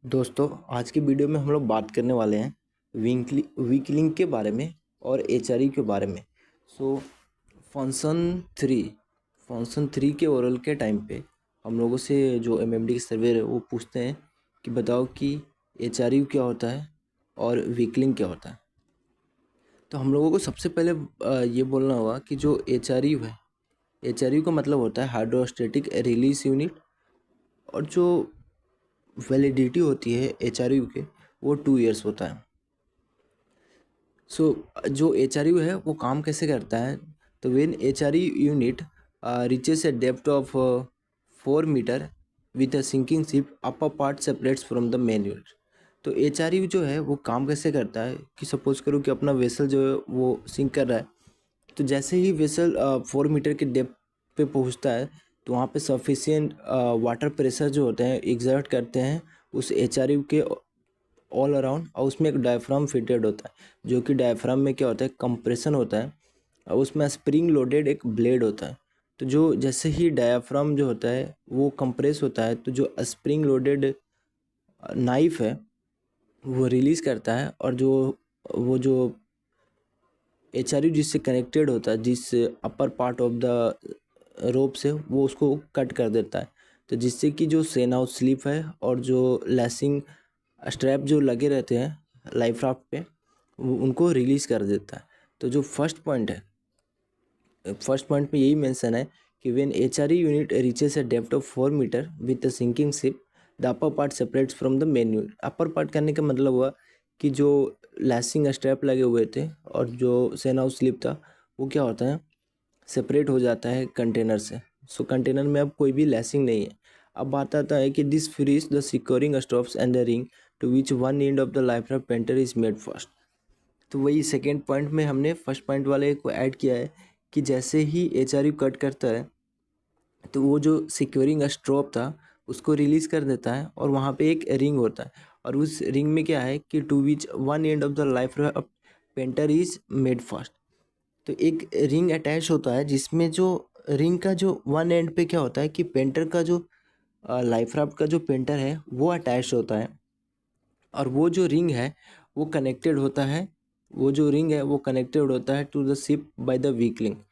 दोस्तों, आज की वीडियो में हम लोग बात करने वाले हैं वीक लिंक के बारे में और एचआरयू के बारे में। सो फंक्शन थ्री के ओरल के टाइम पे हम लोगों से जो एमएमडी के सर्वेयर है वो पूछते हैं कि बताओ कि एचआरयू क्या होता है और वीक लिंक क्या होता है। तो हम लोगों को सबसे पहले ये बोलना होगा कि जो एचआरयू है, एचआरयू का मतलब होता है हाइड्रोस्टेटिक रिलीज यूनिट, और जो वैलिडिटी होती है एचआरयू के वो 2 इयर्स होता है। जो एचआरयू है वो काम कैसे करता है, तो when HRU unit reaches a depth of 4 metre with a sinking ship, upper part separates from the main unit. तो एचआरयू जो है वो काम कैसे करता है कि सपोज करो कि अपना वेसल जो है वो सिंक कर रहा है, तो जैसे ही वेसल 4 मीटर के डेप्थ पे पहुंचता है तो वहाँ पे सफिशिएंट वाटर प्रेशर जो होते हैं एग्जर्ट करते हैं उस एचआरयू के ऑल अराउंड, और उसमें एक डायफ्राम फिटेड होता है, जो कि डायफ्राम में क्या होता है, कंप्रेशन होता है, और उसमें स्प्रिंग लोडेड एक ब्लेड होता है। तो जो जैसे ही डायफ्राम जो होता है वो कंप्रेस होता है, तो जो स्प्रिंग लोडेड नाइफ है वो रिलीज़ करता है, और वो जो एचआरयू जिससे कनेक्टेड होता है, जिस upper part of the rope से, वो उसको कट कर देता है। तो जिससे कि जो सेन आउट स्लिप है और जो लैसिंग स्ट्रैप जो लगे रहते हैं लाइफ राफ्ट पे, वो उनको रिलीज़ कर देता है। तो जो फर्स्ट पॉइंट में यही मेंशन है कि when HRU unit reaches a depth of 4 metre with the sinking ship, the upper part separates from the main unit. Upper part करने का मतलब हुआ कि जो लैसिंग स्ट्रैप लगे हुए थे और जो सेन हाउस स्लिप था वो क्या होता है, सेपरेट हो जाता है कंटेनर से। सो कंटेनर में अब कोई भी लैसिंग नहीं है। अब बात आता है कि this frees the securing stops and the ring to which one end of the life of painter is made first. तो वही सेकेंड पॉइंट में हमने फर्स्ट पॉइंट वाले को ऐड किया है कि जैसे ही एचआरयू कट करता है तो वो जो सिक्योरिंग स्ट्रॉप था उसको रिलीज़ कर देता है, और वहाँ पे एक रिंग होता है, और उस रिंग में क्या है कि to which one end of the life of painter is made fast. तो एक रिंग अटैच होता है जिसमें जो रिंग का जो वन एंड पे क्या होता है कि पेंटर का जो लाइफ राफ्ट का जो पेंटर है वो अटैच होता है, और वो जो रिंग है वो कनेक्टेड होता है to the ship by the weak link.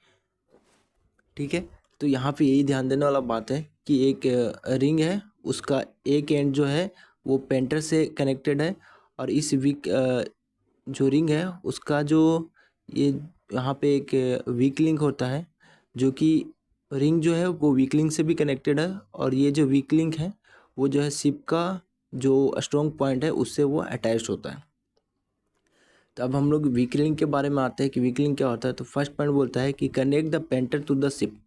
ठीक है, तो यहाँ पे यही ध्यान देने वाला बात है कि एक रिंग है, उसका एक एंड जो है वो पेंटर से कनेक्टेड है, और इस जो रिंग है उसका जो ये यहाँ पे एक वीक लिंक होता है, जो कि रिंग जो है वो वीक लिंक से भी कनेक्टेड है, और ये जो वीक लिंक है वो जो है शिप का जो स्ट्रॉन्ग पॉइंट है उससे वो अटैच्ड होता है। तो अब हम लोग वीक लिंक के बारे में आते हैं कि वीक लिंक क्या होता है। तो फर्स्ट पॉइंट बोलता है कि connect the painter to the ship.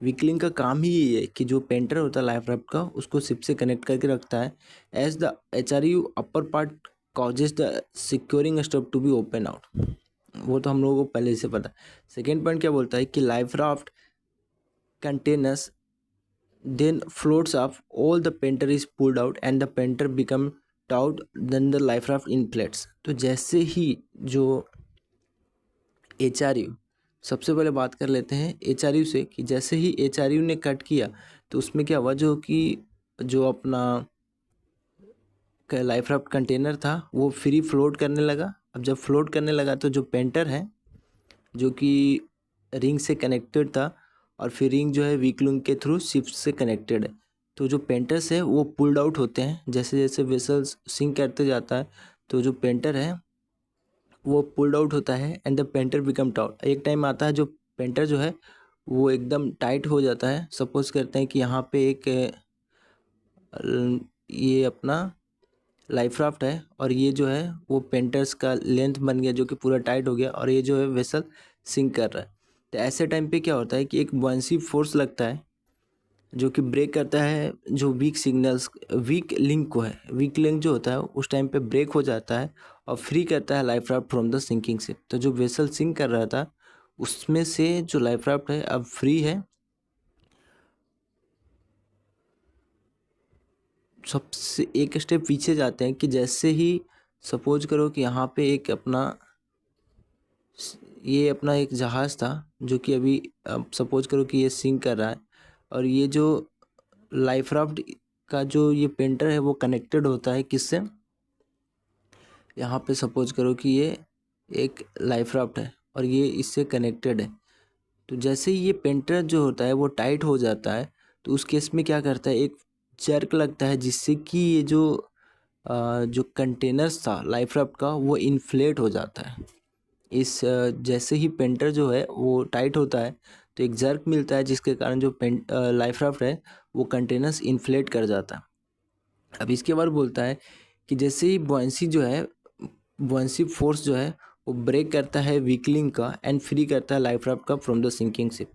Weak link का काम ही यही है कि जो पेंटर होता है लाइफ राफ्ट का उसको शिप से कनेक्ट करके रखता है। As the HRU upper part causes the securing stop to be open out, वो तो हम लोगों को पहले से पता है। सेकेंड पॉइंट क्या बोलता है कि life raft containers then floats up, all the painter is pulled out and the painter become taut, then the life raft inflates। तो जैसे ही जो एचआरयू, सबसे पहले बात कर लेते हैं एचआरयू से कि जैसे ही एचआरयू ने कट किया तो उसमें क्या हुआ, जो कि जो अपना लाइफ राफ्ट कंटेनर था वो फ्री फ्लोट करने लगा। अब जब फ्लोट करने लगा तो जो पेंटर है जो कि रिंग से कनेक्टेड था, और फिर रिंग जो है वीक लिंक के थ्रू शिप से कनेक्टेड है, तो जो पेंटर्स है वो पुल्ड आउट होते हैं जैसे जैसे वेसल्स सिंक करते जाता है। तो जो पेंटर है वो पुल्ड आउट होता है and the painter become taut. एक टाइम आता है जो पेंटर जो है वो एकदम टाइट हो जाता है। सपोज करते हैं कि यहाँ पे एक ये अपना लाइफ राफ्ट है, और ये जो है वो पेंटर्स का लेंथ बन गया जो कि पूरा टाइट हो गया, और ये जो है वेसल सिंक कर रहा है। तो ऐसे टाइम पे क्या होता है कि एक बॉयंसी फोर्स लगता है जो कि ब्रेक करता है जो वीक लिंक को है। वीक लिंक जो होता है उस टाइम पे ब्रेक हो जाता है और फ्री करता है life raft from the sinking ship. तो जो वेसल सिंक कर रहा था उसमें से जो लाइफ राफ्ट है अब फ्री है। सबसे एक स्टेप पीछे जाते हैं कि जैसे ही सपोज करो कि यहाँ पे ये अपना एक जहाज़ था जो कि अभी अब सपोज करो कि ये सिंक कर रहा है, और ये जो लाइफ राफ्ट का जो ये पेंटर है वो कनेक्टेड होता है किससे, यहाँ पे सपोज करो कि ये एक लाइफ राफ्ट है और ये इससे कनेक्टेड है। तो जैसे ही ये पेंटर जो होता है वो टाइट हो जाता है तो उस केस में क्या करता है, एक जर्क लगता है जिससे कि ये जो कंटेनर्स था लाइफ राफ्ट का वो इन्फ्लेट हो जाता है। जैसे ही पेंटर जो है वो टाइट होता है तो एक जर्क मिलता है जिसके कारण जो लाइफ राफ्ट है वो कंटेनर्स इन्फ्लेट कर जाता है। अब इसके बाद बोलता है कि जैसे ही बुआंसी फोर्स जो है वो ब्रेक करता है वीकलिंग का एंड फ्री करता है लाइफ राफ्ट का फ्रॉम द सिंकिंग शिप।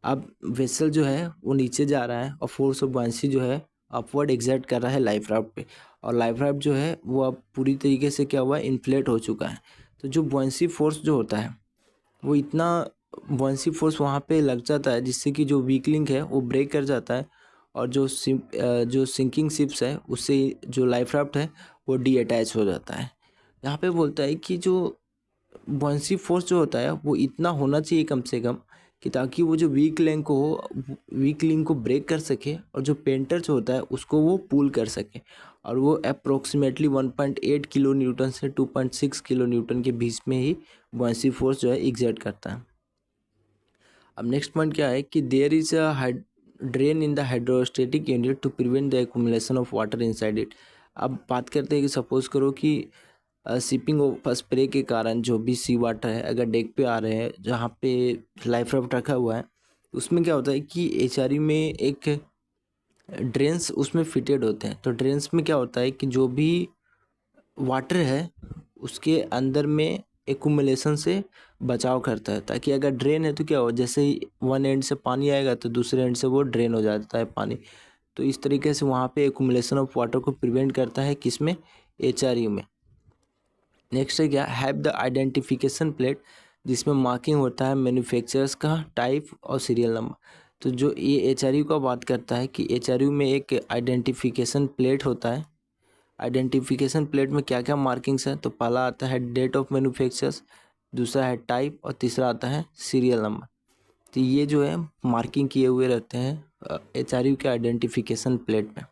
अब वेसल जो है वो नीचे जा रहा है और फोर्स ऑफ बुआंसी जो है अपवर्ड एग्जर्ट कर रहा है लाइफ राफ्ट पे, और लाइफ राफ्ट जो है वो अब पूरी तरीके से क्या हुआ है, इन्फ्लेट हो चुका है। तो जो बुआंसी फोर्स जो होता है वो इतना बुआंसी फोर्स वहाँ पे लग जाता है जिससे कि जो वीक लिंक है वो ब्रेक कर जाता है, और जो सिंकिंग शिप्स है उससे जो लाइफ राफ्ट है वो डी अटैच हो जाता है। यहाँ पे बोलता है कि जो बुआंसी फोर्स जो होता है वो इतना होना चाहिए कम से कम कि ताकि वो जो वीक लिंक को ब्रेक कर सके, और जो पेंटर जो होता है उसको वो पुल कर सके, और वो अप्रोक्सीमेटली 1.8 किलो न्यूटन से 2.6 किलो न्यूटन के बीच में ही बुआंसी फोर्स जो है एग्जर्ट करता है। अब नेक्स्ट पॉइंट क्या है कि there is a drain in the hydrostatic unit to prevent the accumulation of water inside it. अब बात करते हैं कि सपोज करो कि शिपिंग ऑफ स्प्रे के कारण जो भी सी वाटर है अगर डेक पे आ रहे हैं जहाँ पे लाइफ राफ्ट रखा हुआ है, उसमें क्या होता है कि एचआरयू में एक ड्रेन्स उसमें फिटेड होते हैं। तो ड्रेन्स में क्या होता है कि जो भी वाटर है उसके अंदर में एक्यूमुलेशन से बचाव करता है, ताकि अगर ड्रेन है तो क्या हो, जैसे ही वन एंड से पानी आएगा तो दूसरे एंड से वो ड्रेन हो जाता है पानी। तो इस तरीके से वहाँ पे एक्यूमुलेशन ऑफ वाटर को प्रिवेंट करता है, किसमें, एचआरयू में। नेक्स्ट है क्या, हैव द आइडेंटिफिकेशन प्लेट, जिसमें मार्किंग होता है मैन्युफैक्चरर्स का, टाइप और सीरियल नंबर। तो जो ये एचआरयू का बात करता है कि एचआरयू में एक आइडेंटिफिकेशन प्लेट होता है। आइडेंटिफिकेशन प्लेट में क्या क्या मार्किंग्स हैं, तो पहला आता है डेट ऑफ मैन्युफैक्चर्स, दूसरा है टाइप और तीसरा आता है सीरियल नंबर। तो ये जो है मार्किंग किए हुए रहते हैं एचआरयू के आइडेंटिफिकेशन प्लेट में।